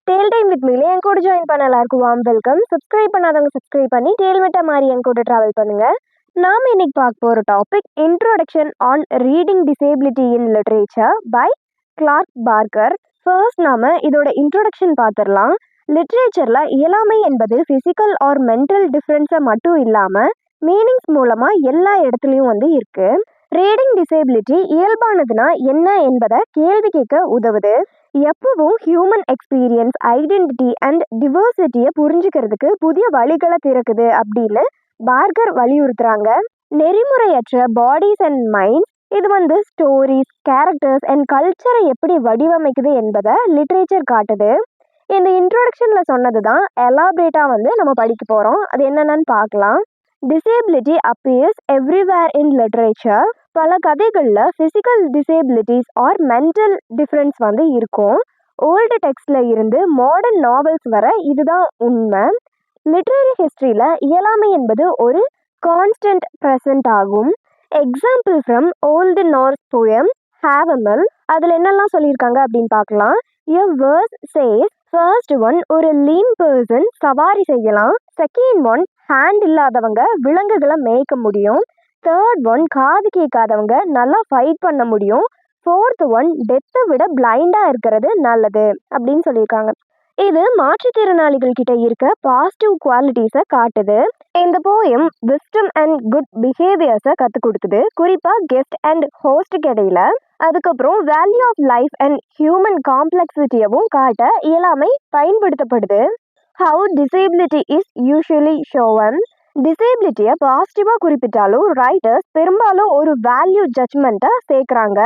Dale time with மீல என் கூட join பண்ண எல்லாருக்கும் வார்ம் வெல்கம். சப்ஸ்கிரைப் பண்ணாதவங்க சப்ஸ்கிரைப் பண்ணி டேல் விட்ட மாதிரி என் கூட ட்ராவல் பண்ணுங்க. நாம இன்னைக்கு பார்க்க போகிற topic introduction on reading disability in literature by Clark Parker. First நாம இதோட இன்ட்ரோடக்ஷன் பார்த்துடலாம். லிட்ரேச்சரில் இயலாமை என்பது ஃபிசிக்கல் ஆர் மென்டல் டிஃப்ரென்ஸை மட்டும் இல்லாமல் மீனிங்ஸ் மூலமாக எல்லா இடத்துலையும் இருக்கு. ரீடிங் டிசேபிலிட்டி இயல்பானதுன்னா என்ன என்பதை கேள்வி கேட்க உதவுது. எப்பவும் ஹியூமன் எக்ஸ்பீரியன்ஸ், ஐடென்டிட்டி அண்ட் டிவர்சிட்டியை புரிஞ்சுக்கிறதுக்கு புதிய வழிகளை திறக்குது அப்படின்னு பார்கர் வலியுறுத்துறாங்க. நெறிமுறையற்ற பாடிஸ் அண்ட் மைண்ட்ஸ் இது ஸ்டோரிஸ், கேரக்டர்ஸ் அண்ட் கல்ச்சரை எப்படி வடிவமைக்குது என்பதை லிட்ரேச்சர் காட்டுது. இந்த இன்ட்ரோடக்ஷன்ல சொன்னது தான் எலாபரேட்டா நம்ம படிக்க போறோம். அது என்னன்னு பார்க்கலாம். Disability appears everywhere in literature. பல கதைகளில் physical disabilities or mental differences இருக்கும். ஓல்டு டெக்ஸ்ட்ல இருந்து மாடர்ன் நாவல்ஸ் வர இதுதான் உண்மை. லிட்ரரி ஹிஸ்ட்ரியில் இயலாமை என்பது ஒரு கான்ஸ்டன்ட் ப்ரெசன்ட் ஆகும். Example from old Norse poem Havamal. அதில் என்னெல்லாம் சொல்லியிருக்காங்க அப்படின்னு பார்க்கலாம். A verse says, first one ஒரு லீன் பர்சன் சவாரி செய்யலாம். செகண்ட் ஒன் ஹேண்ட் இல்லாதவங்க விலங்குகளை மேய்க்க முடியும். தேர்ட் ஒன் காது கேட்காதவங்க நல்லா ஃபைட் பண்ண முடியும். ஃபோர்த் ஒன் டெத்தை விட பிளைண்டாக இருக்கிறது நல்லது அப்படின்னு சொல்லியிருக்காங்க. இது மாற்றுத்திறனாளிகள் கிட்ட இருக்க பாசிட்டிவ் குவாலிட்டிஸை காட்டுது. இந்த போயம் விஸ்டம் அண்ட் குட் பிஹேவியர்ஸை கற்றுக் கொடுக்குது, குறிப்பாக கெஸ்ட் அண்ட் ஹோஸ்டுக்கு இடையில. அதுக்கப்புறம் value of life and human காம்ப்ளெக்சிட்டியவும் காட்ட இயலாமை பயன்படுத்தப்படுது. How disability is usually shown. டிசேபிலிட்டியை பாசிட்டிவாக குறிப்பிட்டாலும் ரைட்டர்ஸ் பெரும்பாலும் ஒரு வேல்யூ ஜட்ஜ்மெண்ட்டை சேர்க்குறாங்க.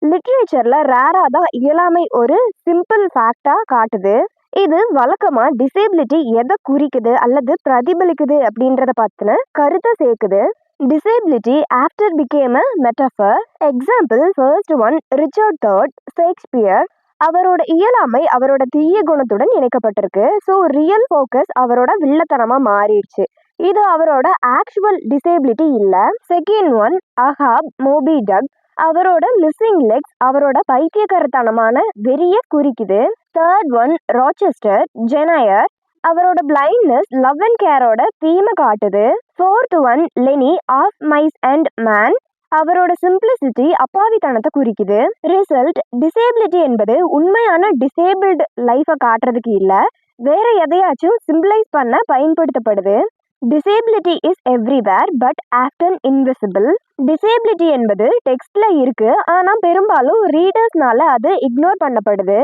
லிட்ரேச்சரில் ரேராக தான் இயலாமை ஒரு சிம்பிள் ஃபேக்டாக காட்டுது. இது வழக்கமாக டிசேபிலிட்டி எதை குறிக்குது அல்லது பிரதிபலிக்குது அப்படின்றத பற்றின கருத்தை சேர்க்குது. Disability after became a metaphor. Example first one Richard III Shakespeare. அவரோட இயலாமை அவரோட தீய குணத்துடன் இணைக்கப்பட்டிருக்கு. ஸோ ரியல் ஃபோக்கஸ் அவரோட வில்லத்தனமாக மாறிடுச்சு. இது அவரோட ஆக்சுவல் டிசேபிலிட்டி இல்லை. Second one Ahab Moby Dick. அவரோட மிஸ்ஸிங் லெக்ஸ் அவரோட பைத்தியக்காரத்தனமான வெறிய குறிக்குது. Third one Rochester Jane. Eyre blindness love and கேரோட தீமை காட்டுது. Fourth one Lennie of Mice and Men. அவரோட சிம்பிளிசிட்டி அப்பாவித்தனத்தை குறிக்குது. ரிசல்ட் டிசேபிலிட்டி என்பது உண்மையான டிசேபிள்டு லைஃபை காட்டுறதுக்கு இல்லை, வேற எதையாச்சும் சிம்பிளைஸ் பண்ண பயன்படுத்தப்படுது. Disability is everywhere but often invisible. Disability என்பது டெக்ஸ்ட்ல இருக்கு, ஆனால் பெரும்பாலும் ரீடர்ஸ்னால அது இக்னோர் பண்ணப்படுது.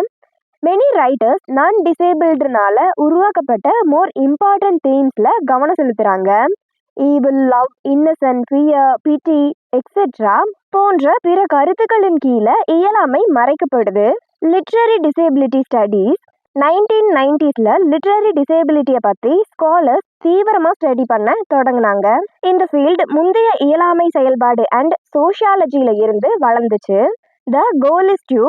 மெனி ரைட்டர்ஸ் நான் டிசேபிள்டுனால உருவாக்கப்பட்ட மோர் இம்பார்ட்டன்ட் தீம்ஸ்ல கவனம் செலுத்துறாங்க. Evil, love, innocent, fear, pity etcetera போன்ற பிற கருத்துக்களின் கீழே இயலாமை மறைக்கப்படுது. Literary disability studies 1990s literary டிசேபிலிட்டியை பற்றி ஸ்காலர்ஸ் தீவிரமாக ஸ்டடி பண்ண தொடங்கினாங்க. இந்த ஃபீல்டு முந்தைய இயலாமை செயல்பாடு அண்ட் சோஷியாலஜியில் இருந்து வளர்ந்துச்சு. த கோல் இஸ் டு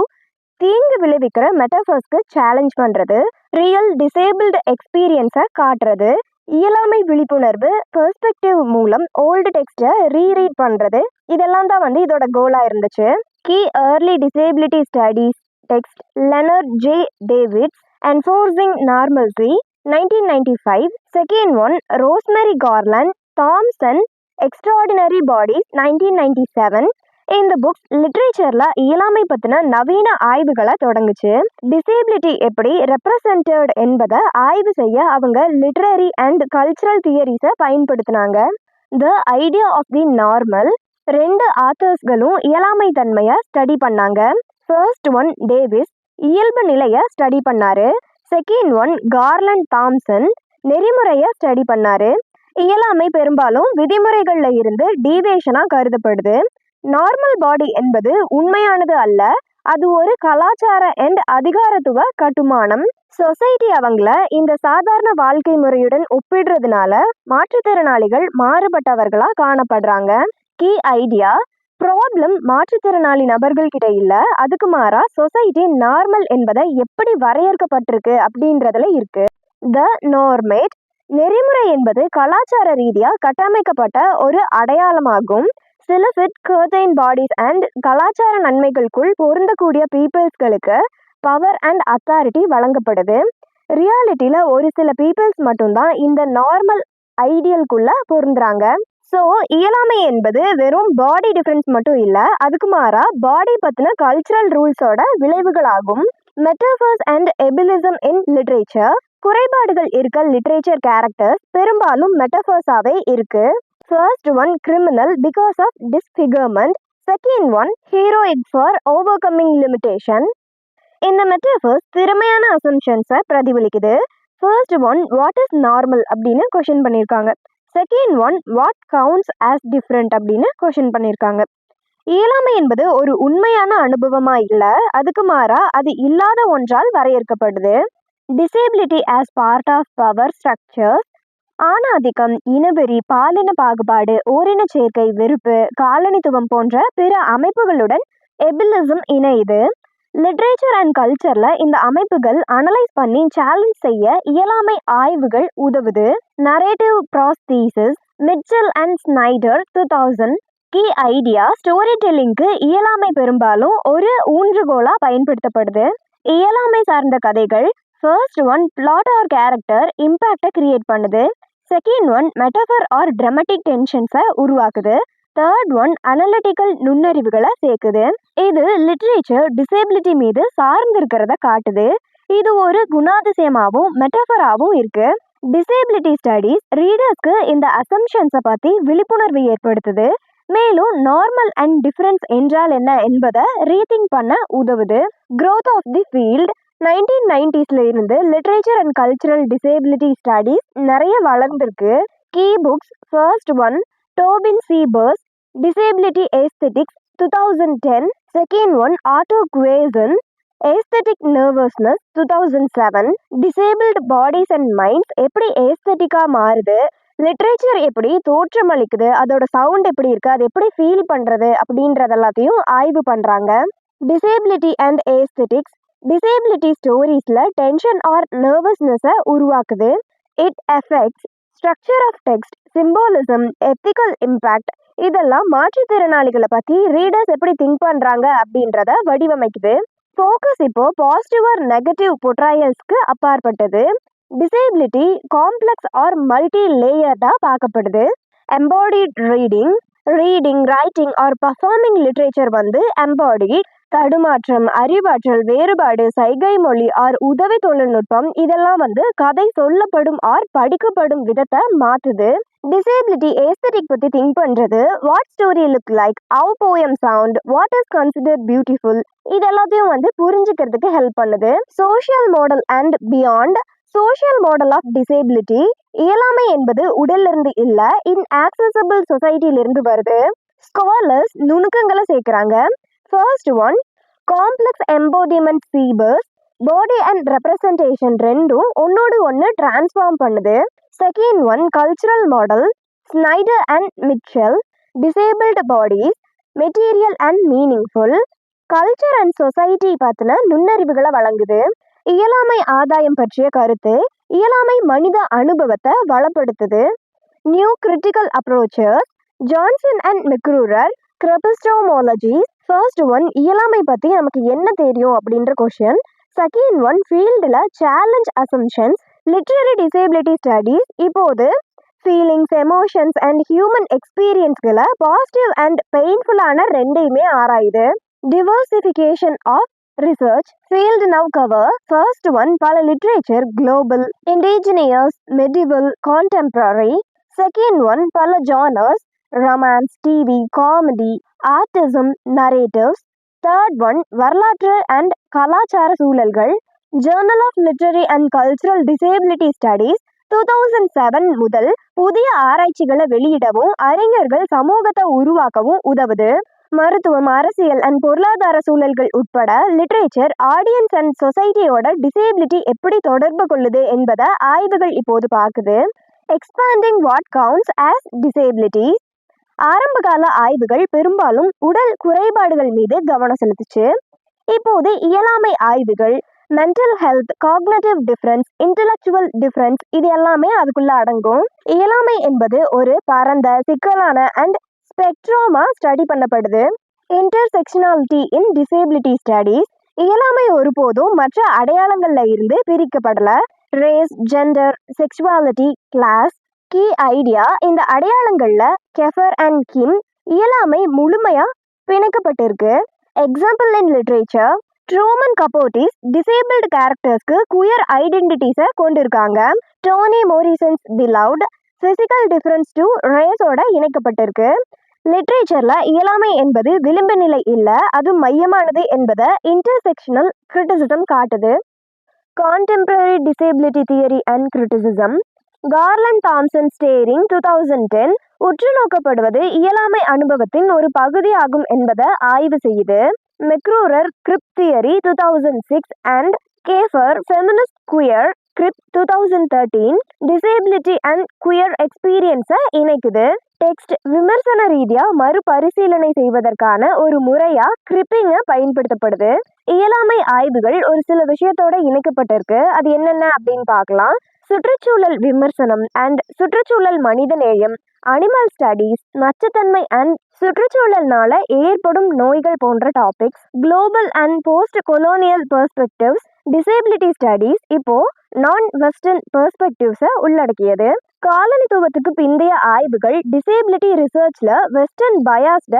தீங்கு விளைவிக்கிற மெட்டஃபர்ஸ்க்கு சேலஞ்ச் பண்ணுறது, ரியல் டிசேபிள்டு எக்ஸ்பீரியன்ஸை காட்டுறது, இயலாமை விழிப்புணர்வு பெர்ஸ்பெக்டிவ் மூலம் ஓல்டு டெக்ஸ்ட்டை ரீரீட் பண்ணுறது, இதெல்லாம் தான் இதோட கோலாக இருந்துச்சு. Key early disability studies text Lennard J Davis's Enforcing Normalcy 1995. Second one Rosemary Garland Thompson Extraordinary Bodies 1997. இந்த புக்ஸ் லிட்ரேச்சரில் இயலாமை பற்றின நவீன ஆய்வுகளை தொடங்குச்சு. டிசேபிலிட்டி எப்படி ரெப்ரசன்டட் என்பதை ஆய்வு செய்ய அவங்க லிட்ரரி அண்ட் கல்ச்சுரல் தியரிஸை பயன்படுத்தினாங்க. The idea of the normal. 2 ஆத்தர்ஸ்களும் இயலாமை தன்மையை ஸ்டடி பண்ணாங்க. ஃபர்ஸ்ட் ஒன் டேவிஸ் இயல்பு நிலையை ஸ்டடி பண்ணாரு. செகண்ட் ஒன் கார்லண்ட் தாம்சன் நெறிமுறையை ஸ்டடி பண்ணாரு. இயலாமை பெரும்பாலும் விதிமுறைகளில் இருந்து டீவியேஷனாக கருதப்படுது. நார்மல் பாடி என்பது உண்மையானது அல்ல, அது ஒரு கலாச்சார அண்ட் அதிகாரத்துவ கட்டுமானம். சொசைட்டி அவங்கள இந்த சாதாரண வாழ்க்கை முறையுடன் ஒப்பிடுறதுனால மாற்றுத்திறனாளிகள் மாறுபட்டவர்களாக காணப்படுறாங்க. கீ ஐடியா ப்ராப்ளம் மாற்றுத்திறனாளி நபர்கள் கிட்ட இல்லை, அதுக்கு மாறா சொசைட்டி நார்மல் என்பதை எப்படி வரையறுக்கப்பட்டிருக்கு அப்படின்றதுல இருக்கு. த நார்மேட் நெறிமுறை என்பது கலாச்சார ரீதியாக கட்டமைக்கப்பட்ட ஒரு அடையாளமாகும். சில ஃபிட் கர்டைன் பாடிஸ் அண்ட் கலாச்சார நன்மைகளுக்குள் பொருந்தக்கூடிய பீப்புள்ஸ்களுக்கு பவர் அண்ட் அத்தாரிட்டி வழங்கப்படுது. ரியாலிட்டியில ஒரு சில பீப்புள்ஸ் மட்டும்தான் இந்த நார்மல் ஐடியல்குள்ள பொருந்துறாங்க. ஸோ இயலாமை என்பது வெறும் பாடி டிஃபரன்ஸ் மட்டும் இல்லை, அதுக்கு மாறா பாடி பற்றின கல்ச்சுரல் ரூல்ஸோட விளைவுகளாகும். Metaphors and ableism in literature. குறைபாடுகள் இருக்க லிட்ரேச்சர் கேரக்டர்ஸ் பெரும்பாலும் மெட்டஃபர்ஸாவே இருக்கு. First one criminal because of disfigurement. Second one heroic for overcoming limitation. இந்த மெட்டஃபர்ஸ் திறமையான அசம்ஷன்ஸை பிரதிபலிக்குது. First one what is normal அப்படின்னு கொஷின் பண்ணியிருக்காங்க. Second one what counts as different அப்படின்னு கொஷின் பண்ணியிருக்காங்க. இயலாமை என்பது ஒரு உண்மையான அனுபவமா இல்லை, அதுக்கு மாறா அது இல்லாத ஒன்றால் வரையறுக்கப்படுது. Disability as part of power structures. ஆணாதிக்கம், இனவெறி, பாலின பாகுபாடு, ஓரின சேர்க்கை, வெறுப்பு, காலனித்துவம் போன்ற பிற அமைப்புகளுடன் எபிலிசம் இணையுது. லிட்ரேச்சர் அண்ட் கல்ச்சர்ல இந்த அமைப்புகள் அனலைஸ் பண்ணி சேலஞ்ச் செய்ய இயலாமை ஆய்வுகள் உதவுது. Narrative prosthesis. Mitchell and Snyder 2000. Key idea. Story டெல்லிங்க்கு இயலாமை பெரும்பாலும் ஒரு ஊன்றுகோலா பயன்படுத்தப்படுது. இயலாமை சார்ந்த கதைகள். First one plot or character இம்பேக்டை கிரியேட் பண்ணுது. Second one metaphor or dramatic டென்ஷன்ஸை உருவாக்குது. தேர்ட் ஒன் அனலிட்டிக்கல் நுண்ணறிவுகளை சேர்க்குது. இது லிட்ரேச்சர் டிசேபிலிட்டி மீது சார்ந்திருக்கிறத காட்டுது. இது ஒரு குணாதிசயமாகவும் மெட்டஃபராகவும் இருக்கு. டிசேபிலிட்டி ஸ்டடீஸ் ரீடர்ஸ்க்கு இந்த அசம்ஷன்ஸை பற்றி விழிப்புணர்வு ஏற்படுத்துது. மேலும் நார்மல் அண்ட் டிஃபரன்ஸ் என்றால் என்ன என்பதை ரீதிங்க் பண்ண உதவுது. Growth of the field. 1990s இருந்து literature and cultural disability studies நிறைய வளர்ந்துருக்கு. Key books. First one Tobin Siebers disability aesthetics 2010. Second one Ato Quayson aesthetic nervousness 2007. Disabled bodies and minds எப்படி ஏஸ்தெட்டிக்காக மாறுது, லிட்ரேச்சர் எப்படி தோற்றமளிக்குது, அதோட சவுண்ட் எப்படி இருக்குது, அது எப்படி ஃபீல் பண்ணுறது அப்படின்றது எல்லாத்தையும் ஆய்வு பண்ணுறாங்க. Disability and aesthetics. டிசேபிலிட்டி ஸ்டோரிஸில் டென்ஷன் ஆர் நர்வஸ்னஸை உருவாக்குது. It effects structure of text, symbolism, ethical impact. இதெல்லாம் மாற்றுத்திறனாளிகளை பற்றி ரீடர்ஸ் எப்படி திங்க் பண்ணுறாங்க அப்படின்றத வடிவமைக்குது. ஃபோக்கஸ் இப்போ பாசிட்டிவ் ஆர் நெகட்டிவ் பொட்ராயல்ஸ்க்கு அப்பாற்பட்டது. டிசேபிலிட்டி காம்ப்ளெக்ஸ் ஆர் மல்டி லேயர்டாக பார்க்கப்படுது. Embodied reading. Reading, writing or performing literature embodied. தடுமாற்றம், அறிவாற்றல், வேறுபாடு, சைகை மொழி ஆர் உதவி தொழில்நுட்பம் இதெல்லாம் கதை சொல்லப்படும் ஆர் படிக்கப்படும் விதத்தை மாற்றுது. டிசேபிலிட்டி ஏஸ்தெட்டிக் பற்றி திங்க் பண்ணுறது. What story look like, how poem sound, what is considered beautiful இதெல்லாத்தையும் புரிஞ்சுக்கிறதுக்கு ஹெல்ப் பண்ணுது. Social model and beyond. Social model of disability. இயலாமை என்பது உடலிருந்து இல்லை, இன்ஆக்சசபிள் சொசைட்டிலிருந்து வருது. ஸ்காலர்ஸ் நுணுக்கங்களை சேர்க்குறாங்க. First one complex embodiment Siebers. Body and representation ரெண்டும் ஒன்னோடு ஒன்று டிரான்ஸ்ஃபார்ம் பண்ணுது. Second one cultural model. Snyder and Mitchell. Disabled bodies, material and meaningful. Culture and society பற்றின நுண்ணறிவுகளை வழங்குது. இயலாமை ஆதாயம் பற்றிய கருத்து. இயலாமை மனித அனுபவத்தை வளப்படுத்துது. New critical approaches. Johnson and McRuer. Cripistemology. First one இயலாமை பற்றி நமக்கு என்ன தெரியும் அப்படின்ற கொஷின். செகண்ட் ஒன் ஃபீல்டில் challenge assumptions. Literary disability studies இப்போது ஃபீலிங்ஸ், எமோஷன்ஸ் அண்ட் ஹியூமன் எக்ஸ்பீரியன்ஸ்களை பாசிட்டிவ் அண்ட் பெயின்ஃபுல்லான ரெண்டையுமே ஆராயுது. Diversification of research. Field now cover. First one பல literature global, indigenous, medieval, contemporary. Second one பல genres romance, TV, comedy, autism, narratives. Third one வரலாற்று and கலாச்சார சூழல்கள். Journal of literary and cultural disability studies 2007 முதல் புதிய ஆராய்ச்சிகளை வெளியிடவும் அறிஞர்கள் சமூகத்தை உருவாக்கவும் உதவுது. மருத்துவம், அரசியல் அண்ட் பொருளாதார சூழல்கள் உட்பட லிட்ரேச்சர் ஆடியன்ஸ் அண்ட் சொசைட்டியோட டிசேபிலிட்டி எப்படி தொடர்பு கொள்ளுது என்பதை ஆய்வுகள் இப்போது பார்க்குது. Expanding what counts as disability. ஆரம்பகால ஆய்வுகள் பெரும்பாலும் உடல் குறைபாடுகள் மீது கவனம் செலுத்துச்சு. இப்போது இயலாமை ஆய்வுகள் mental health, cognitive difference, intellectual difference இது எல்லாமே அதுக்குள்ள அடங்கும். இயலாமை என்பது ஒரு பரந்த சிக்கலான அண்ட் ஸ்பெக்ட்ரோமா ஸ்டடி பண்ணப்படுது. Intersectionality in disability studies. இயலாமை ஒருபோதும் மற்ற அடையாளங்கள்ல இருந்து பிரிக்கப்படல. Race, gender, sexuality, class. Key idea: இந்த அடையாளங்கள்ல கெஃபர் அண்ட் கிம் இயலாமை முழுமையா பிணைக்கப்பட்டிருக்கு. Example in literature: Truman Capote's disabled கேரக்டர்ஸ்க்கு குயர் ஐடென்டிட்டிஸை கொண்டிருக்காங்க. Toni Morrison's Beloved physical difference to ரேஸோட இணைக்கப்பட்டிருக்கு. லிட்ரேச்சர்ல இயலாமை என்பது விளிம்பு நிலை இல்லை, அது மையமானது என்பதை இன்டர்செக்ஷனல் கிரிட்டிசிசம் காட்டுது. Contemporary disability theory and criticism. Garland Thomson staring 2010 உற்று நோக்கப்படுவது இயலாமை அனுபவத்தின் ஒரு பகுதியாகும் என்பதை ஆய்வு செய்யுது. McRuer crip theory 2006 and Kafer feminist queer crip 2013 disability and queer எக்ஸ்பீரியன்ஸை இணைக்குது. டெக்ஸ்ட் விமர்சன ரீதியா மறுபரிசீலனை செய்வதற்கான ஒரு முறையா கிரிப்பிங்க பயன்படுத்தப்படுது. இயலாமை ஆய்வுகள் ஒரு சில விஷயத்தோட இணைக்கப்பட்டிருக்கு. அது என்னென்ன அப்படின்னு பார்க்கலாம். சுற்றுச்சூழல் விமர்சனம் அண்ட் சுற்றுச்சூழல் மனிதநேயம், அனிமல் ஸ்டடீஸ், நச்சுத்தன்மை அண்ட் சுற்றுச்சூழல்னால ஏற்படும் நோய்கள் போன்ற topics. Global and post colonial perspectives, disability studies இப்போ நான் வெஸ்டர்ன் பெர்ஸ்பெக்டிவ்ஸை உள்ளடக்கியது. காலனித்துவத்துக்கு பிந்தைய ஆய்வுகள் டிசேபிலிட்டி ரிசர்ச்ல வெஸ்டர்ன் பயாஸ்ட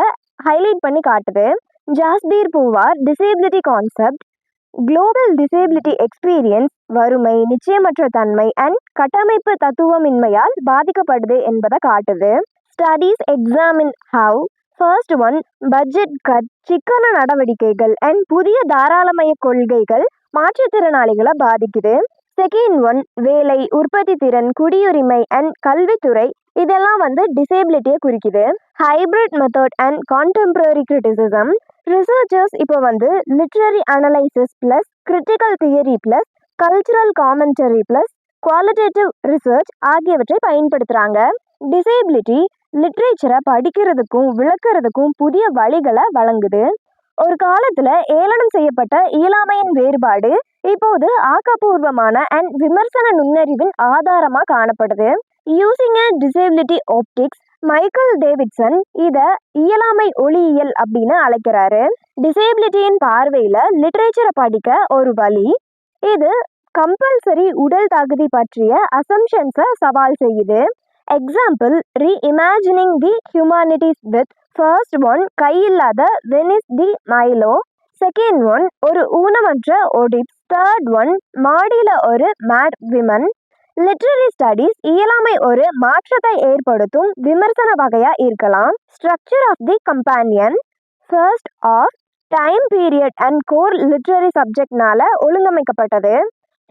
ஹைலைட் பண்ணி காட்டுது. Jasbir Puar disability concept, global disability experience வறுமை, நிச்சயமற்ற தன்மை அண்ட் கட்டமைப்பு தத்துவமின்மையால் பாதிக்கப்படுது என்பதை காட்டுது. Studies examine how. First one budget cut, சிக்கன நடவடிக்கைகள் அண்ட் புதிய தாராளமய கொள்கைகள் மாற்றுத்திறனாளிகளை பாதிக்குது. செகண்ட் ஒன் வேலை, உற்பத்தி திறன், குடியுரிமை அண்ட் கல்வித்துறை. இதெல்லாம் டிசேபிலிட்டியை குறிக்குது. Hybrid method and contemporary criticism. Researchers இப்போ literary analysis plus critical theory plus cultural commentary plus qualitative research ஆகியவற்றை பயன்படுத்துகிறாங்க. டிசேபிலிட்டி லிட்ரேச்சரை படிக்கிறதுக்கும் விளக்குறதுக்கும் புதிய வழிகளை வழங்குது. ஒரு காலத்தில் ஏளனம் செய்யப்பட்ட இயலாமையின் வேறுபாடு இப்போது ஆக்கப்பூர்வமான அண்ட் விமர்சன நுண்ணறிவின் ஆதாரமாக காணப்படுது. யூசிங் அ டிசேபிலிட்டி ஆப்டிக்ஸ். மைக்கேல் டேவிட்சன் இதை இயலாமை ஒளியியல் அப்படின்னு அழைக்கிறாரு. டிசேபிலிட்டியின் பார்வையில் லிட்ரேச்சரை படிக்க ஒரு வழி. இது கம்பல்சரி உடல் தகுதி பற்றிய அசம்ஷன்ஸை சவால் செய்யுது. Example reimagining the humanities with. First one கையில்லாத Venus de Milo. Second one ஒரு ஊனமற்ற ஒடிப்ஸ். தேர்ட் ஒன் மாடியில் ஒரு மேட் விமன். லிட்ரரி ஸ்டடீஸ் இயலாமை ஒரு மாற்றத்தை ஏற்படுத்தும் விமர்சன வகையா இருக்கலாம். Structure of the companion. First of time period and core literary சப்ஜெக்ட்னால ஒழுங்கமைக்கப்பட்டது.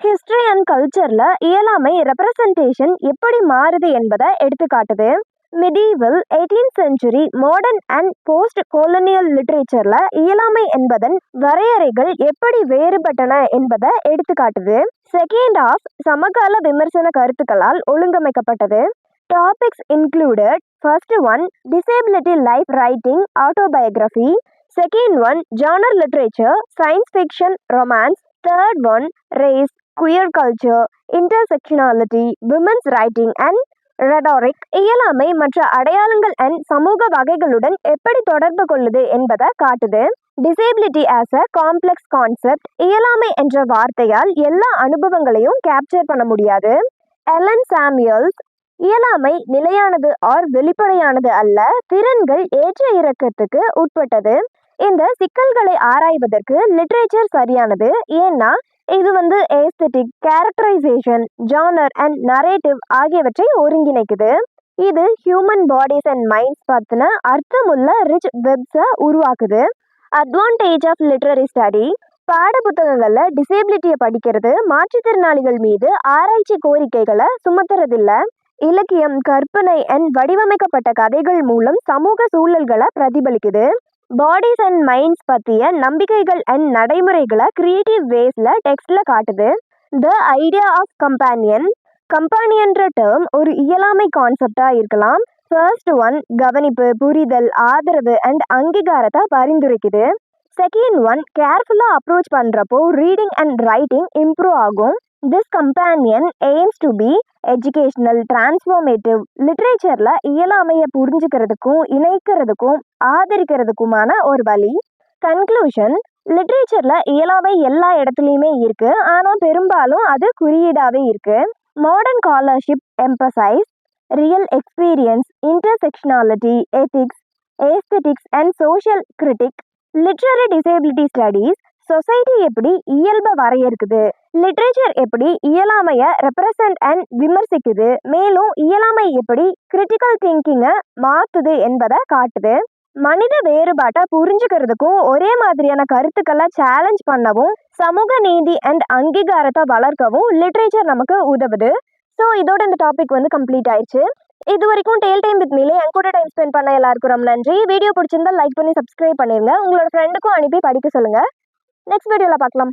ஹிஸ்டரி அண்ட் கல்ச்சர்ல இயலாமை ரெப்ரசன்டேஷன் எப்படி மாறுது என்பதை எடுத்துக்காட்டுது. Medieval, 18th century, modern and post colonial லிட்ரேச்சர்ல இயலாமை என்பதன் வரையறைகள் எப்படி வேறுபட்டன என்பதை எடுத்துக்காட்டுது. செகண்ட் ஆஃப் சமகால விமர்சன கருத்துக்களால் ஒழுங்கமைக்கப்பட்டது. Topics included. First one disability life writing autobiography. Second one genre literature, science fiction, romance. Third one race, queer culture, intersectionality, women's writing and rhetoric. இயலாமை மற்ற அடையாளங்கள் அண்ட் சமூக வகைகளுடன் எப்படி தொடர்பு கொள்ளுது என்பதை காட்டுது. Disability as a complex concept. இயலாமை என்ற வார்த்தையால் எல்லா அனுபவங்களையும் கேப்சர் பண்ண முடியாது. எலன் சாமுயல்ஸ், இயலாமை நிலையானது ஆர் வெளிப்படையானது அல்ல, திறன்கள் ஏற்ற இறக்கத்துக்கு உட்பட்டது. இந்த சிக்கல்களை ஆராய்வதற்கு லிட்ரேச்சர் சரியானது. ஏன்னா இது aesthetic, characterization, genre and narrative ஆகியவற்றை ஒருங்கிணைக்குது. இது ஹியூமன் பாடிஸ் அண்ட் மைண்ட்ஸ் பற்றின அர்த்தமுள்ள ரிச் வெப்ஸை உருவாக்குது. Advantage of literary study. பாட புத்தகங்களில் டிசேபிலிட்டியை படிக்கிறது மாற்றுத்திறனாளிகள் மீது ஆராய்ச்சி கோரிக்கைகளை சுமத்துறதில்ல. இலக்கியம், கற்பனை அண்ட் வடிவமைக்கப்பட்ட கதைகள் மூலம் சமூக சூழல்களை பிரதிபலிக்குது. பாடிஸ் அண்ட் மைண்ட்ஸ் பற்றிய நம்பிக்கைகள் அண்ட் நடைமுறைகளை கிரியேட்டிவ் வேஸில் டெக்ஸ்டில் காட்டுது. The idea of companion. கம்பேனியன்ற டேர்ம் ஒரு இயலாமை கான்செப்டாக இருக்கலாம். ஃபர்ஸ்ட் ஒன் கவனிப்பு, புரிதல், ஆதரவு அண்ட் அங்கீகாரத்தை பரிந்துரைக்குது. செகண்ட் ஒன் கேர்ஃபுல்லாக அப்ரோச் பண்ணுறப்போ ரீடிங் அண்ட் ரைட்டிங் இம்ப்ரூவ் ஆகும். This companion aims to be educational, transformative. லிட்ரேச்சரில் இயலாமையை புரிஞ்சுக்கிறதுக்கும் இணைக்கிறதுக்கும் ஆதரிக்கிறதுக்குமான ஒரு வழி. கன்க்ளூஷன். லிட்ரேச்சர்ல இயலாமை எல்லா இடத்துலையுமே இருக்கு, ஆனா பெரும்பாலும் அது குறியீடாவே இருக்கு. Modern scholarship emphasise real experience, intersectionality, ethics, aesthetics and social critic. Literary disability studies society எப்படி இயல்பை வரையறுக்குது, லிட்ரேச்சர் எப்படி இயலாமைய ரெப்ரசன்ட் அண்ட் விமர்சிக்குது, மேலும் இயலாமை எப்படி கிரிட்டிக்கல் திங்கிங்கை மாத்துது என்பதை காட்டுது. மனித வேறுபாட்டை புரிஞ்சுக்கிறதுக்கும் ஒரே மாதிரியான கருத்துக்களை சேலஞ்ச் பண்ணவும் சமூக நீதி அண்ட் அங்கீகாரத்தை வளர்க்கவும் லிட்ரேச்சர் நமக்கு உதவுது. ஸோ இதோட இந்த டாபிக் கம்ப்ளீட் ஆயிடுச்சு. இது வரைக்கும் டேல் டைம் வித் மீலே என் கூட டைம் ஸ்பெண்ட் பண்ண எல்லாருக்கும் ரொம்ப நன்றி. வீடியோ பிடிச்சிருந்தா லைக் பண்ணி சப்ஸ்கிரைப் பண்ணிருங்க. உங்களோட ஃப்ரெண்டுக்கும் அனுப்பி படிக்க சொல்லுங்க. நெக்ஸ்ட் வீடியோவில் பார்க்கலாம்.